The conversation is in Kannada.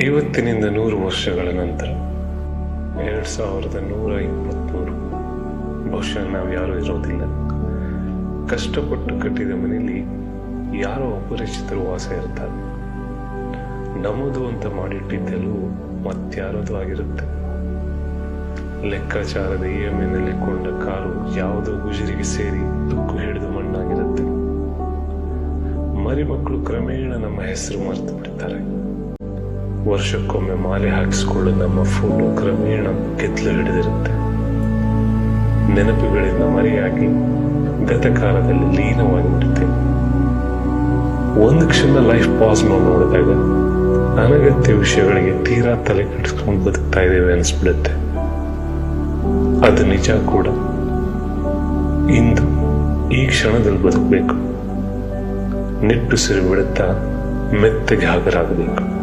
ಇವತ್ತಿನಿಂದ 100 ವರ್ಷಗಳ ನಂತರ 2123 ಬಹುಶಃ ನಾವು ಯಾರೂ ಇರೋದಿಲ್ಲ. ಕಷ್ಟಪಟ್ಟು ಕಟ್ಟಿದ ಮನೆಯಲ್ಲಿ ಯಾರೋ ಅಪರಿಚಿತರು ವಾಸ ಇರ್ತಾರೆ. ನಮ್ಮದು ಅಂತ ಮಾಡಿಟ್ಟಿದ್ದೆಲ್ಲೂ ಮತ್ಯಾರದು ಆಗಿರುತ್ತೆ. ಲೆಕ್ಕಾಚಾರದ EMI ಕೊಂಡ ಕಾರು ಯಾವುದೋ ಗುಜರಿಗೆ ಸೇರಿ ತುಕ್ಕು ಹಿಡಿದು ಮಣ್ಣಾಗಿರುತ್ತೆ. ಮರಿಮಕ್ಕಳು ಕ್ರಮೇಣ ನಮ್ಮ ಹೆಸರು ಮರೆತು ಬಿಡ್ತಾರೆ. ವರ್ಷಕ್ಕೊಮ್ಮೆ ಮಾಲೆ ಹಾಕಿಸ್ಕೊಳ್ಳೋ ನಮ್ಮ ಫೋಟೋ ಕ್ರಮೇಣ ಕೆತ್ತಲು ಹಿಡಿದಿರುತ್ತೆ. ನೆನಪುಗಳಿಂದ ಮರೆಯಾಗಿ ಗತಕಾಲದಲ್ಲಿ ಲೀನವಾಗಿ ಬಿಡುತ್ತೇವೆ. ಒಂದು ಕ್ಷಣ ಲೈಫ್ ಪಾಸ್ ಮಾಡಿ ನೋಡಿದಾಗ ಅನಗತ್ಯ ವಿಷಯಗಳಿಗೆ ತೀರಾ ತಲೆ ಕೆಡಿಸ್ಕೊಂಡು ಬದುಕ್ತಾ ಇದ್ದೇವೆ ಅನಿಸ್ಬಿಡುತ್ತೆ. ಅದು ನಿಜ ಕೂಡ. ಇಂದು ಈ ಕ್ಷಣದಲ್ಲಿ ಬದುಕಬೇಕು. ನಿಟ್ಟುಸಿರು ಬಿಡುತ್ತಾ ಮೆತ್ತಗೆ ಹಾಗರಾಗಬೇಕು.